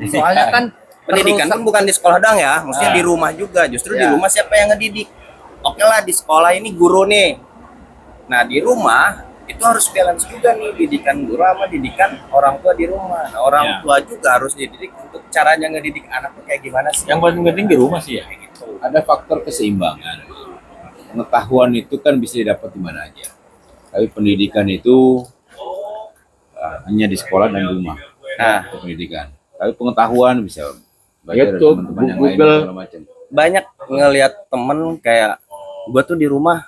Soalnya kan Pendidikan kan bukan di sekolah doang ya, maksudnya di rumah juga. Justru di rumah siapa yang ngedidik? Oke lah, di sekolah ini guru nih. Nah, di rumah itu harus balance juga nih, didikan guru sama didikan orang tua di rumah. Nah, orang tua juga harus dididik untuk caranya ngedidik anak tuh kayak gimana sih. Yang paling penting di rumah sih ya. Gitu. Ada faktor keseimbangan. Pengetahuan itu kan bisa didapat di mana aja. Tapi pendidikan itu hanya di sekolah dan di rumah. Nah, Pendidikan. Tapi pengetahuan bisa baca dari YouTube, teman-teman yang lain Google. segala macam. banyak ngelihat temen kayak gua tuh di rumah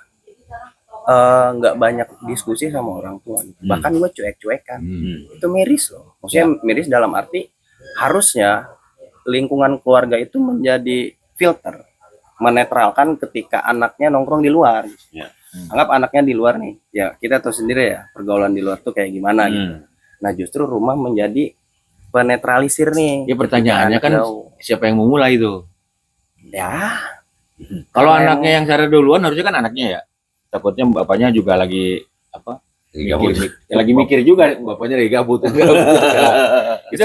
nggak banyak diskusi sama orang tua. Bahkan gua cuek-cuekan. Itu miris loh. Maksudnya miris dalam arti harusnya lingkungan keluarga itu menjadi filter, menetralkan ketika anaknya nongkrong di luar. Ya. Anggap anaknya di luar nih, ya kita tahu sendiri ya pergaulan di luar tuh kayak gimana gitu. Nah justru rumah menjadi penetralisir nih. Ya pertanyaannya ketika kan anak jauh. siapa yang memulai itu? Ya Kalau Karena anaknya yang sadar duluan harusnya kan anaknya ya. Takutnya bapaknya juga lagi apa? Lagi mikir juga. Bapaknya lagi gabut. itu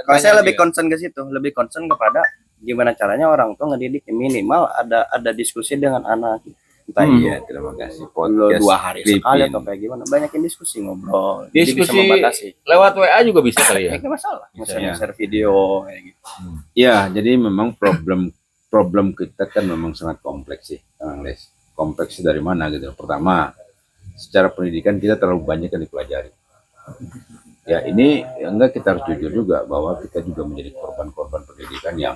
kalau saya lebih concern ke situ, lebih concern kepada gimana caranya orang tua ngedidik minimal ada diskusi dengan anak. Entah Iya, terima kasih. lo 2 hari sekali Kripin. atau kayak gimana, banyakin diskusi, ngobrol. Jadi bisa Diskusi membatasi. lewat WA juga bisa kali ya. Nggak masalah, Bisa, share video kayak gitu. Ya, jadi memang problem kita kan memang sangat kompleks sih, Kang Les. Kompleks dari mana gitu. Pertama, secara pendidikan kita terlalu banyak yang dipelajari. Ya ini ya enggak, kita harus jujur juga bahwa kita juga menjadi korban-korban pendidikan yang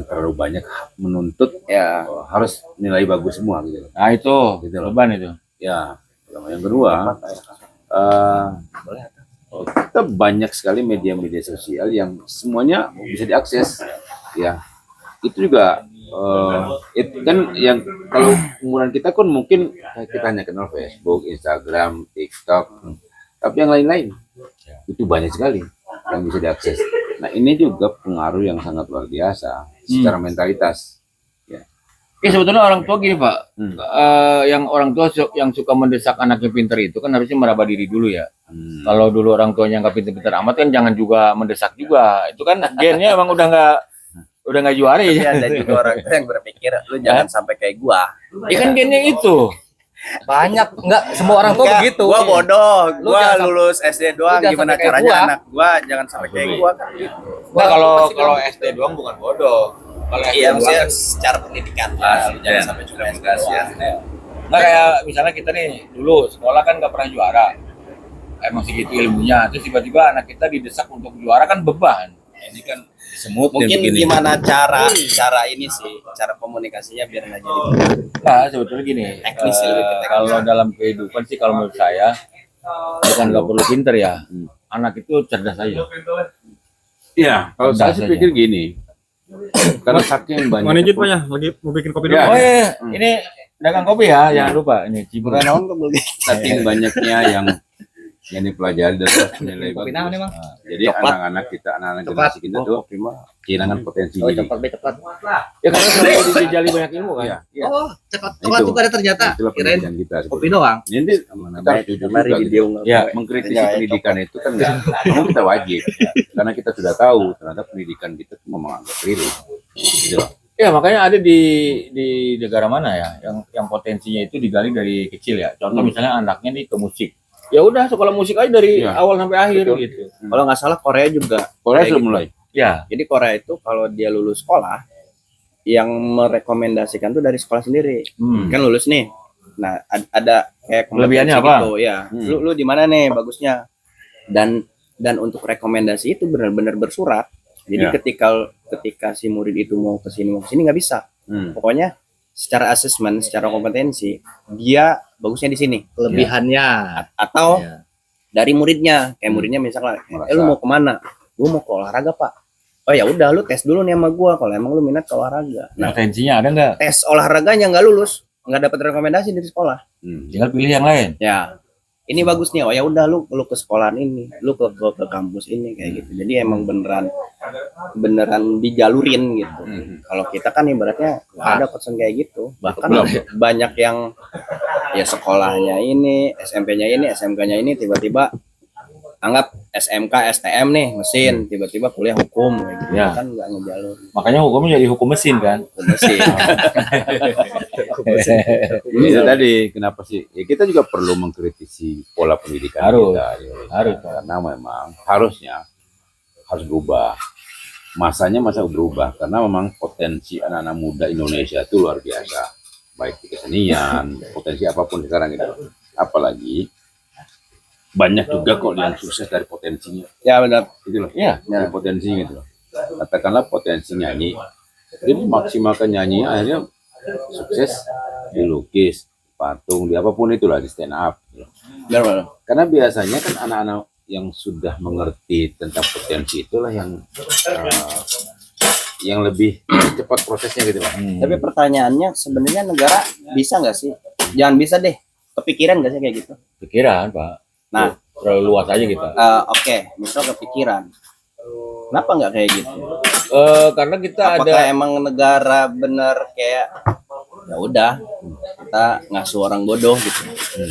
terlalu banyak menuntut Ya, harus nilai bagus semua gitu. Nah itu Gitu loh. beban itu. Ya, yang kedua, eh, kita banyak sekali media-media sosial yang semuanya bisa diakses. Ya, itu juga itu kan yang kalau umuran kita kan mungkin kita hanya kenal Facebook, Instagram, TikTok, tapi yang lain-lain itu banyak sekali yang bisa diakses. Nah ini juga pengaruh yang sangat luar biasa secara mentalitas. Ya sebetulnya orang tua gini Pak, yang orang tua yang suka mendesak anaknya pinter itu kan harusnya meraba diri dulu ya. Kalau dulu orang tuanya nggak pinter-pinter amat kan jangan juga mendesak juga. Itu kan gennya emang udah nggak juara tapi ya. ada juga orang tua yang berpikir lu jangan sampai kayak gua. Ya kan gennya itu. banyak enggak semua orang tua Enggak, begitu. gua bodoh, Lu gua jangan lulus SD doang, jangan gimana sampai kayak caranya gua. anak gua jangan sampai kayak gua kan gitu. Nah kalau SD doang bukan bodoh. Kalau SD Iya, doang maksudnya kan secara pendidikan jangan sampai cuma SD doang. nggak kayak misalnya kita nih dulu sekolah kan nggak pernah juara. Emang segitu ilmunya, terus tiba-tiba anak kita didesak untuk juara kan beban. Ini kan semut Mungkin gimana cara ini sih, cara komunikasinya biar nggak jadi Nah sebetulnya gini, Teknis sih, lebih ke teknis. kalau dalam kehidupan sih kalau menurut saya bukan nggak perlu pinter ya, anak itu cerdas aja. ya kalau saya sih Saja. pikir gini, karena saking banyak Mana Jit Pak ya? Lagi mau bikin kopi dulu. Ya. Oh iya, ini dagang kopi ya, jangan lupa ini Cibur. saking banyaknya yang dipelajari dan terus nilai Kopi bagus. naon nih, Bang? Jadi anak-anak generasi kita tuh kehilangan potensi Oh, diri. cepat. Ya karena selalu dijajali banyak ilmu kan. Iya. Oh, cepat Itu. juga ada ternyata. Itulah Kirain pendidikan kita. kopi doang. Nanti kita harus jujur juga gitu. video Ya, Mengkritisi pendidikan itu kan enggak, memang kita wajib karena kita sudah tahu ternyata pendidikan kita tuh memang agak keliru. Gitu loh. Ya makanya ada di negara mana ya yang potensinya itu digali dari kecil ya. Contoh misalnya anaknya nih ke musik. Ya udah sekolah musik aja dari Iya. awal sampai akhir Betul. gitu. Kalau nggak salah Korea juga. Korea kayak sudah gitu. mulai. Ya, Jadi Korea itu kalau dia lulus sekolah, yang merekomendasikan tuh dari sekolah sendiri. Kan lulus nih. Nah, ada kayak Kelebihannya kompetensi apa? gitu, ya. Lu di mana nih bagusnya? Dan untuk rekomendasi itu benar-benar bersurat. Jadi Ya. ketika si murid itu mau ke sini nggak bisa. Pokoknya secara asesmen, secara kompetensi, dia bagusnya di sini. Kelebihannya. Atau Iya. dari muridnya, kayak muridnya misalnya, Merasa. lu mau kemana? Gue mau ke olahraga pak. Oh ya udah, lu tes dulu nih sama gua kalau emang lu minat ke olahraga. Nah, potensinya ada nggak? tes olahraganya nggak lulus, nggak dapat rekomendasi dari sekolah. Tinggal pilih yang lain. Ya, ini bagus nih, oh ya udah lu ke sekolahan ini, lu ke kampus ini kayak gitu. Jadi emang beneran dijalurin gitu. Kalau kita kan ibaratnya nggak ada concern kayak gitu. Bahkan banyak yang ya sekolahnya ini, SMP-nya ini, SMK-nya ini tiba-tiba anggap SMK, STM nih mesin, tiba-tiba kuliah hukum kayak gitu. Ya. Kan nggak ngejalur Makanya hukumnya jadi hukum mesin kan. mesin. Ini tadi kenapa sih? Ya, kita juga perlu mengkritisi pola pendidikan Harus. kita. Ya. Harus. Karena memang harusnya harus berubah. Masanya masa berubah karena memang potensi anak-anak muda Indonesia itu luar biasa. Baik di kesenian, potensi apapun sekarang itu. Apalagi banyak juga kok yang sukses dari potensinya. Ya benar. Gitu loh. Iya. Dari potensinya gitu loh. Katakanlah potensi nyanyi. Jadi maksimalkan nyanyi akhirnya sukses di lukis, patung, di apapun itulah, di stand up. Gitu. Benar. Karena biasanya kan anak-anak yang sudah mengerti tentang potensi itulah yang lebih cepat prosesnya gitu Pak. Tapi pertanyaannya sebenarnya negara bisa nggak sih? Jangan bisa deh. Kepikiran nggak sih kayak gitu? Pikiran, Pak. Nah, Terlalu luas aja kita. Oke, misal kepikiran. Kenapa nggak kayak gitu? Karena kita Apakah ada emang negara bener kayak ya udah kita ngasuh orang bodoh gitu?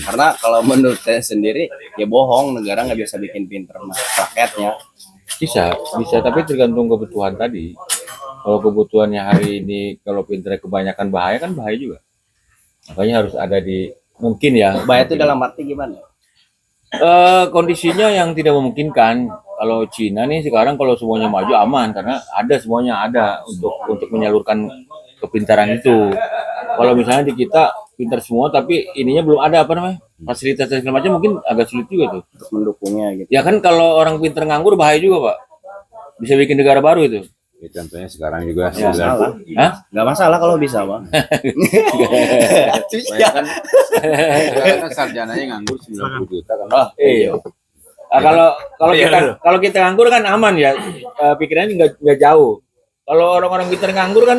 Karena kalau menurut saya sendiri ya bohong, negara nggak bisa bikin pinter rakyatnya. bisa tapi tergantung kebutuhan tadi. Kalau kebutuhannya hari ini kalau pinternya kebanyakan bahaya kan bahaya juga. Makanya harus ada di mungkin ya. Bahaya itu dalam arti gimana? Kondisinya yang tidak memungkinkan. Kalau Cina nih sekarang kalau semuanya maju aman karena semuanya ada untuk menyalurkan kepintaran itu. Kalau misalnya di kita pintar semua tapi ininya belum ada apa namanya fasilitas dan segala macam mungkin agak sulit juga tuh. Untuk mendukungnya gitu. Ya kan kalau orang pintar nganggur bahaya juga Pak. Bisa bikin negara baru itu. Ya, contohnya sekarang juga Nggak masalah. Hah? Nggak masalah kalau bisa, Bang. Bayangkan sekarang kan sarjananya nganggur 90 juta kan. Oh, iya. Kalau kita nganggur kan aman ya. Pikirannya nggak jauh. Kalau orang-orang pintar nganggur kan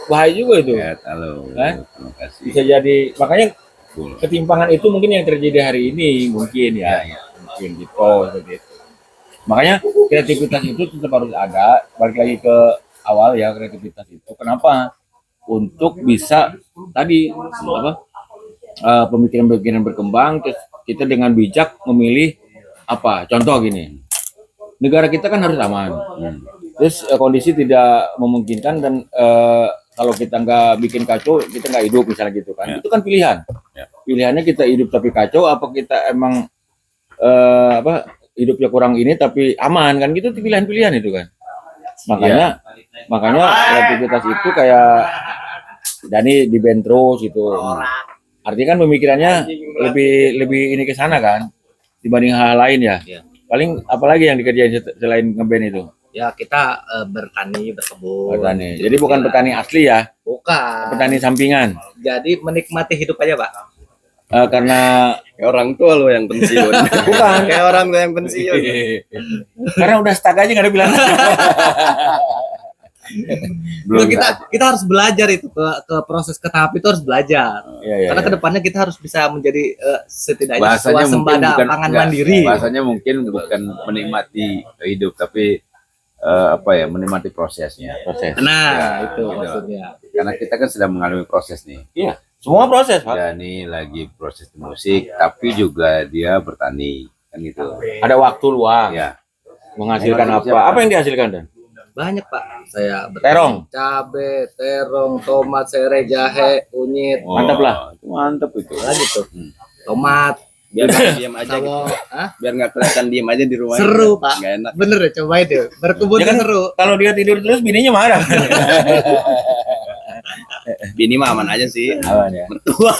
bahaya juga itu. Ya, halo. Hah? Terima kasih. Bisa jadi makanya Betul. ketimpangan itu mungkin yang terjadi hari ini mungkin ya. Mungkin gitu seperti itu. Makanya kreativitas itu tetap harus ada. Balik lagi ke awal ya kreativitas itu. Kenapa? Untuk bisa tadi pemikiran-pemikiran berkembang. Terus kita dengan bijak memilih apa? Contoh gini, negara kita kan harus aman. Terus kondisi tidak memungkinkan dan kalau kita nggak bikin kacau, kita nggak hidup misalnya gitu kan. Ya. Itu kan pilihan. Ya. Pilihannya kita hidup tapi kacau, apa kita emang hidupnya kurang ini tapi aman kan gitu pilihan-pilihan itu kan. Makanya kreativitas itu kayak Dani di band terus gitu. Artinya kan pemikirannya lebih ini ke sana kan dibanding hal lain ya. Iya. Paling apalagi yang dikerjain selain ngeband itu? Ya kita bertani, berkebun. Petani. Jadi bukan petani asli ya, Bukan. petani sampingan. Jadi menikmati hidup aja, Pak. Karena Kayak orang tua lo yang pensiun. bukan Kayak orang tua yang pensiun. karena udah stuck aja nggak ada bilang. Kita harus belajar itu ke proses ke tahap itu harus belajar. Iya, Karena kedepannya kita harus bisa menjadi setidaknya Bahasanya mungkin swasembada bukan pangan enggak, mandiri. bahasanya mungkin bukan menikmati hidup tapi menikmati prosesnya. Proses. Nah, Ya, itu gitu. maksudnya. Karena kita kan sedang mengalami proses nih. Iya, semua proses Pak. Dani lagi proses di musik tapi juga dia bertani kan gitu. Ada waktu luang Ya. menghasilkan Memang apa? Apa yang dihasilkan Dan? Banyak, Pak. Saya Terong. cabe, terong, tomat, serai, jahe, kunyit, Mantap lah. Mantap itu. lagi tuh. Tomat, Biar nggak diem aja gitu. sawo. Hah? Biar nggak kelihatan diem aja di rumah. Seru, Pak. Nggak enak. Bener ya, cobain deh. Berkebun Ya kan, seru. kalau dia tidur terus bininya marah. Bini mah aman aja sih. Aman ya. Mertua.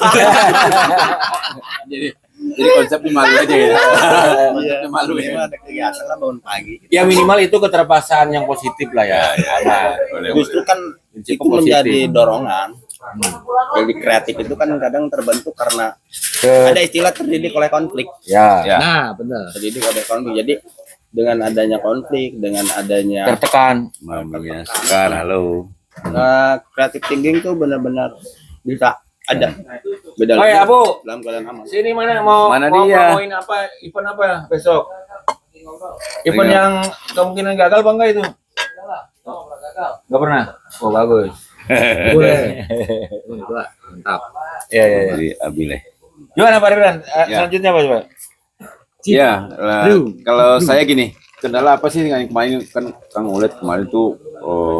Jadi konsepnya malu aja ya. Konsepnya malu Bini ya. mah ada kegiatan lah bangun pagi. Ya minimal itu keterpaksaan yang positif lah ya. Aman. Boleh, Justru kan Prinsip itu menjadi positif. dorongan. Jadi kreatif itu kan kadang terbentuk karena Ke- ada istilah terdidik oleh konflik. Ya. Ya. Nah, bener. Terdidik oleh konflik. Jadi dengan adanya konflik, dengan adanya Tertekan. Maminya Sekar, halo. creative thinking tuh benar-benar bisa Ada. Beda Hai lagi. Abu, Dalam keadaan aman. sini mau Mana mau dia? promoin apa? Event apa besok? Event Ayo. yang kemungkinan gagal apa enggak itu? Enggak pernah. Oh bagus. Boleh. Wah, mantap. Iya. Jadi Abile. Gimana Pak Ridwan? Ya. Selanjutnya apa coba? Ya, Bro. kalau saya gini, kendala apa sih yang kemarin kan Kang Ulet kemarin tuh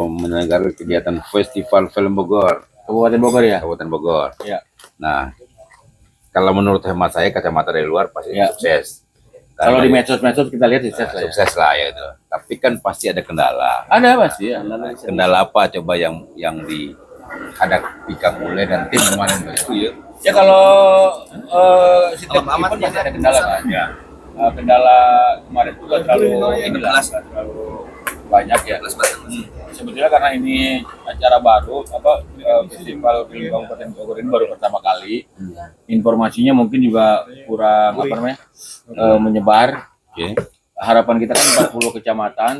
menyelenggarakan kegiatan Festival Film Bogor, Kabupaten Bogor ya? Kabupaten Bogor. Ya. Nah, kalau menurut hemat saya kacamata dari luar pasti Ya. sukses. Kalau di Karena medsos kita lihat sukses lah ya. sukses lah ya itu. Tapi kan pasti ada kendala. Ada pasti ya. Kendala apa coba yang dihadapi Kang Ulet dan tim kemarin itu ya? Ya kalau setiap event pasti ada kendala kan. Ya. Kendala kemarin juga terlalu inilah terlalu banyak ya. Sebetulnya karena ini acara baru festival film Kabupaten Bogor ini baru pertama kali. Informasinya mungkin juga kurang menyebar. Oke. Harapan kita kan 40 kecamatan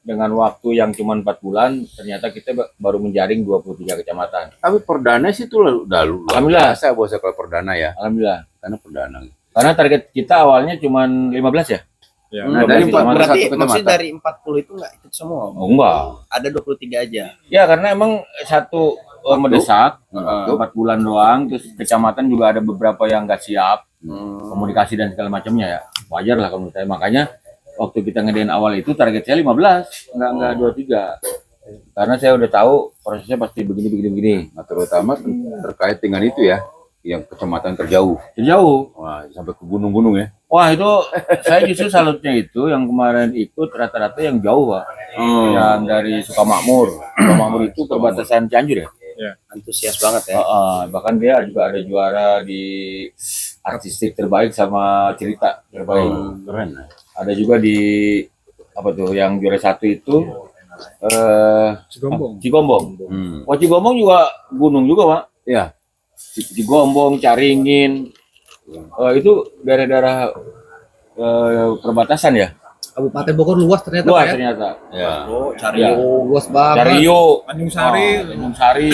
dengan waktu yang cuma 4 bulan, ternyata kita baru menjaring 23 kecamatan. Tapi perdana sih itu udah Alhamdulillah. biasa bos kalau perdana ya, Alhamdulillah. karena perdana. Karena target kita awalnya cuma 15 ya. Ya. Nah, 15 dari kecamatan. Berarti 41 maksudnya kecamatan. dari 40 itu nggak ikut semua. Oh, enggak. Ada 23 aja. Ya karena emang satu mendesak Waktu. 4 bulan doang, terus kecamatan juga ada beberapa yang nggak siap komunikasi dan segala macamnya ya. Wajar lah kalau menurut saya. Makanya waktu kita ngedein awal itu target saya 15, enggak 23. Karena saya udah tahu prosesnya pasti begini. Nah, terutama terkait dengan itu ya, yang kecamatan terjauh. Jauh. Wah, sampai ke gunung-gunung ya. Wah itu saya justru salutnya itu yang kemarin ikut rata-rata yang jauh Pak. Yang dari Sukamakmur. Sukamakmur itu perbatasan Cianjur ya. Antusias banget ya. Bahkan dia juga ada juara di artistik terbaik sama cerita terbaik. Keren. Ada juga di apa tuh yang juara 1 itu Cigombong. Cigombong. Hmm. Wah Cigombong juga gunung juga Pak. Ya, Cigombong, Caringin. Itu daerah-daerah perbatasan ya. Kabupaten Bogor luas ternyata Luas Pak, ya. ternyata. ya. Cari Ya. Luas banget. Cario, Tanjung Sari. Tanjung Sari.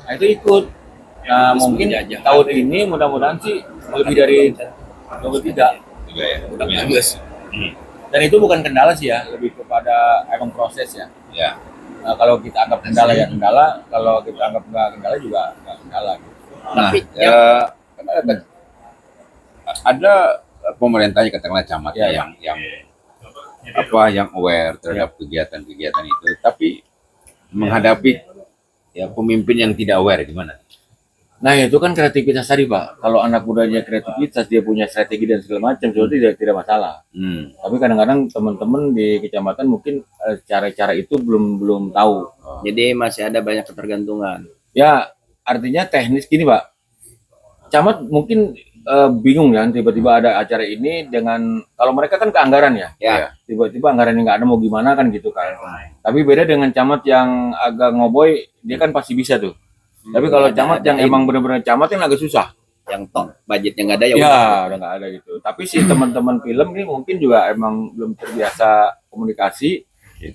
Nah, itu ikut. Nah, mungkin tahun ini mudah-mudahan sih lebih dari 23. Juga ya. bagus. Dan itu bukan kendala sih ya, lebih kepada emang proses ya. Ya. Nah, kalau kita anggap kendala ya kendala, kalau kita anggap nggak kendala juga nggak kendala. Gitu. Nah, kan ada pemerintahnya katakanlah camat Ya. yang yang aware terhadap kegiatan-kegiatan itu, tapi menghadapi ya pemimpin yang tidak aware gimana? Nah itu kan kreativitas tadi Pak. Kalau anak mudanya kreativitas, dia punya strategi dan segala macam, sebetulnya tidak masalah. Tapi kadang-kadang teman-teman di kecamatan mungkin cara-cara itu belum tahu. Jadi masih ada banyak ketergantungan. Ya artinya teknis gini Pak. Camat mungkin bingung ya, tiba-tiba ada acara ini dengan kalau mereka kan ke anggaran ya. Ya. Tiba-tiba anggaran yang nggak ada mau gimana kan gitu kan. Tapi beda dengan camat yang agak ngoboy, dia kan pasti bisa tuh. Tapi kalau camat yang emang benar-benar camat yang agak susah. Yang top budgetnya nggak ada ya. Ya, udah nggak ada gitu. Tapi si teman-teman film ini mungkin juga emang belum terbiasa komunikasi,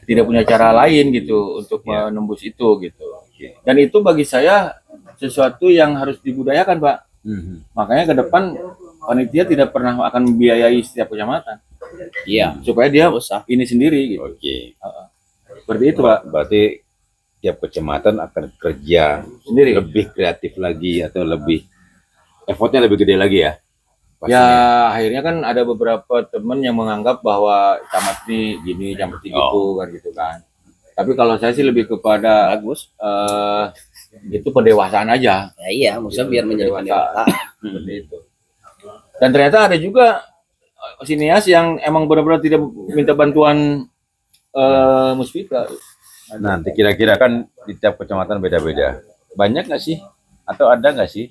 tidak punya cara lain gitu untuk menembus itu gitu. Dan itu bagi saya sesuatu yang harus dibudayakan, Pak. Makanya ke depan panitia tidak pernah akan membiayai setiap kecamatan. Iya. Supaya dia Usah. ini sendiri gitu. Oke. Seperti itu, Pak. Berarti tiap kecamatan akan kerja Sendiri. lebih kreatif lagi atau lebih effortnya lebih gede lagi ya? Ya akhirnya kan ada beberapa teman yang menganggap bahwa camat ini gini, camat ini gitu kan gitu kan. Tapi kalau saya sih lebih kepada Bagus. itu pendewasaan aja. Ya iya, maksudnya biar menjadi pendewasa. Seperti itu. Dan ternyata ada juga sinias yang emang benar-benar tidak minta bantuan Musfika. Nanti kira-kira kan di tiap kecamatan beda-beda. Banyak nggak sih? Atau ada nggak sih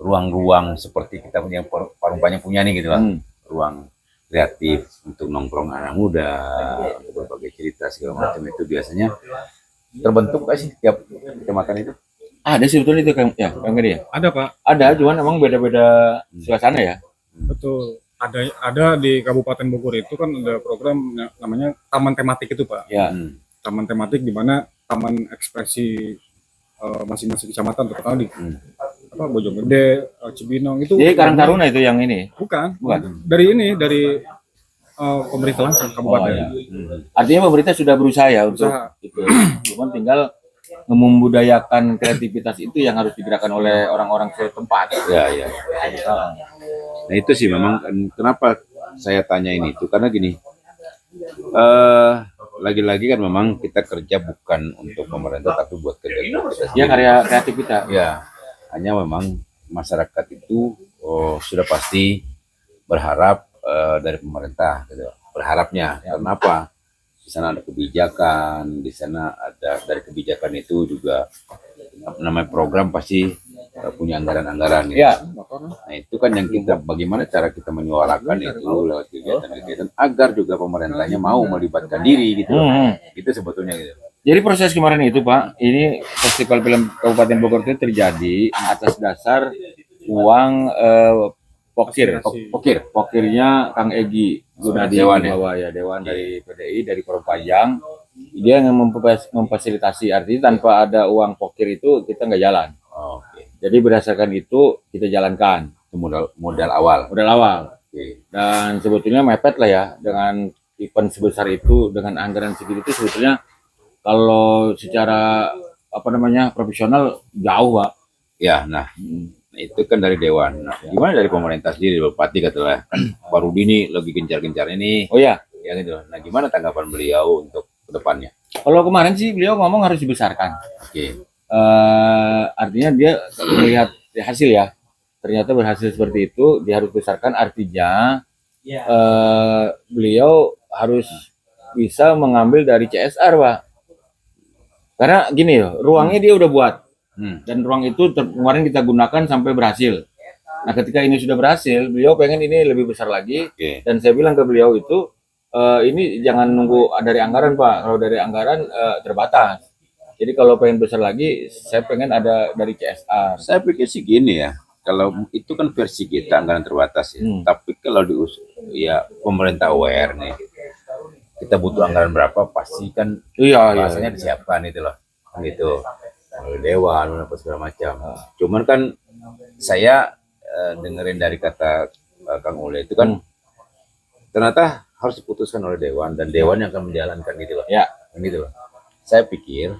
ruang-ruang seperti kita punya Parung Panjang punya nih gitu lah. Ruang kreatif untuk nongkrong anak muda, untuk berbagai cerita segala macam itu biasanya terbentuk nggak sih tiap kecamatan itu? Ada sebetulnya itu kan ya, Kang Gede ya? Ada Pak, Ada, cuman emang beda-beda suasana ya. betul. Ada di Kabupaten Bogor itu kan ada program namanya Taman Tematik itu Pak. Ya. Taman tematik di mana taman ekspresi masing-masing kecamatan terutama di Bojonggede, Cibinong itu. Jadi Karang Taruna itu yang ini. Bukan. Bukan. Dari pemerintah langsung kabupaten. Oh, iya. Artinya pemerintah sudah berusaha ya untuk Usaha. itu. Cuman tinggal membudayakan kreativitas itu yang harus digerakkan oleh orang-orang setempat. Ya, ya. Nah itu sih memang kenapa saya tanya ini itu karena gini, lagi-lagi kan memang kita kerja bukan untuk pemerintah tapi buat kerja kita Ya sendiri. karya kreatif kita. Ya, hanya memang masyarakat itu sudah pasti berharap dari pemerintah, gitu. Berharapnya. Kenapa? Di sana ada kebijakan, di sana ada dari kebijakan itu juga namanya program pasti punya anggaran-anggaran. Gitu. Ya. Nah itu kan yang kita bagaimana cara kita menyuarakan itu lewat kegiatan-kegiatan agar juga pemerintahnya mau melibatkan diri gitu. Itu sebetulnya gitu. Jadi proses kemarin itu Pak, ini Festival Film Kabupaten Bogor itu terjadi atas dasar uang pokirnya Kang Egi Gunadi Dewan, ya? Bawa ya Dewan dari PDI dari Perpanjang. Dia yang memfasilitasi, artinya tanpa ada uang pokir itu kita nggak jalan. Oke. Jadi berdasarkan itu kita jalankan Itu modal awal. modal awal. Oke. Dan sebetulnya mepet lah ya dengan event sebesar itu dengan anggaran segitu itu sebetulnya kalau secara profesional jauh Pak. Ya, nah itu kan dari Dewan. Nah, gimana dari pemerintah sendiri, Bupati katanya Pak Rudi ini lagi gencar-gencar ini, Oh ya, ya gitu. Nah, gimana tanggapan beliau untuk kedepannya? kalau kemarin sih beliau ngomong harus dibesarkan. Oke. Artinya dia melihat hasil ya, ternyata berhasil seperti itu, dia harus besarkan. Artinya beliau harus bisa mengambil dari CSR Pak. Karena gini loh, ruangnya dia udah buat. Dan ruang itu kemarin kita gunakan sampai berhasil. Nah ketika ini sudah berhasil, beliau pengen ini lebih besar lagi. Oke. Dan saya bilang ke beliau itu, ini jangan nunggu dari anggaran Pak. Kalau dari anggaran terbatas. Jadi kalau pengen besar lagi, saya pengen ada dari CSR. Saya pikir sih gini ya, kalau itu kan versi kita anggaran terbatas ya. Tapi kalau ya pemerintah aware nih, kita butuh anggaran berapa pasti kan Iya, bahasanya disiapkan itu loh, gitu. Oleh Dewan apa segala macam. Cuman kan saya dengerin dari kata Kang Ule itu kan ternyata harus diputuskan oleh Dewan dan Dewan yang akan menjalankan gitu loh. Ya. Gitu loh. Saya pikir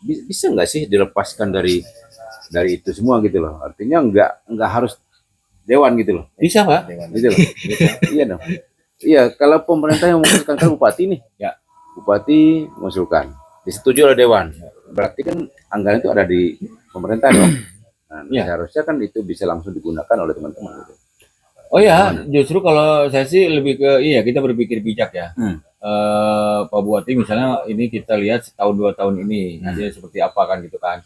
bisa nggak sih dilepaskan dari itu semua gitu loh. Artinya nggak harus Dewan gitu loh. Bisa Pak. Gitu loh. Iya dong. Iya, kalau pemerintah yang mengusulkan kan bupati nih. Ya. Bupati mengusulkan, disetujui oleh Dewan. Berarti kan anggaran itu ada di pemerintah dong. Nah, seharusnya kan itu bisa langsung digunakan oleh teman-teman gitu. Oh ya, justru kalau saya sih lebih ke kita berpikir bijak ya. Pak Bupati misalnya ini kita lihat setahun 2 tahun ini hasilnya seperti apa kan gitu kan.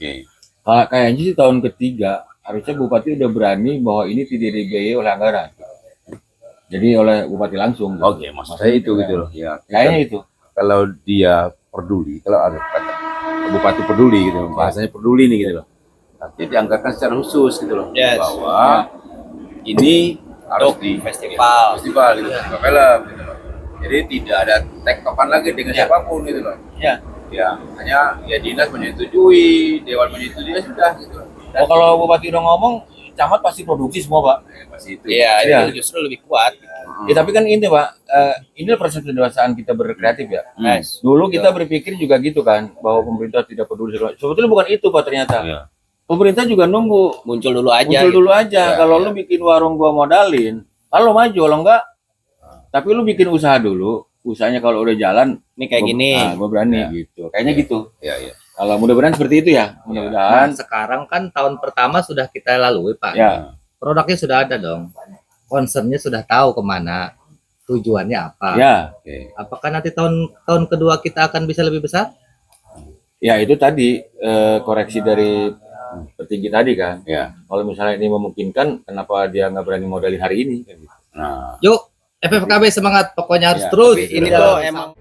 Kayaknya sih tahun ketiga harusnya Bupati udah berani bahwa ini tidak dibiayai oleh anggaran. Jadi oleh Bupati langsung. Oke, maksud saya itu gitu loh. Ya, Kayaknya itu. Kalau dia peduli, kalau ada kata Bupati peduli gitu, bahasanya peduli nih gitu loh. Nanti dianggarkan secara khusus gitu loh. Bahwa ini harus di festival gitu, film gitu loh. Jadi tidak ada tektokan lagi dengan siapapun gitu loh. Ya. Ya, hanya ya dinas menyetujui, Dewan menyetujui ya sudah gitu. Oh, kalau Bupati udah ngomong, camat pasti produksi semua Pak. Pasti itu. Iya, itu justru lebih kuat. Ya tapi kan ini Pak, ini proses kedewasaan kita berkreatif ya. Dulu kita berpikir juga gitu kan, bahwa pemerintah tidak peduli. Sebetulnya bukan itu Pak ternyata. Iya. Pemerintah juga nunggu. Muncul dulu aja. Muncul dulu aja. Kalau lu bikin warung gua modalin, kalau maju, kalau enggak, tapi lu bikin usaha dulu. Usahanya kalau udah jalan, Ini kayak gini. gua berani gitu. Kayaknya gitu. Iya. Kalau mudah-mudahan seperti itu ya. Mudah-mudahan. Nah, sekarang kan tahun pertama sudah kita lalui Pak. Ya. Produknya sudah ada dong. Concernnya sudah tahu kemana, tujuannya apa. Ya. Oke. Apakah nanti tahun kedua kita akan bisa lebih besar? Ya itu tadi koreksi dari petinggi tadi kan. Ya. Kalau misalnya ini memungkinkan, kenapa dia nggak berani modalin hari ini? Nah, Yuk, FFKB semangat, pokoknya harus Ya, terus. Ini tuh emang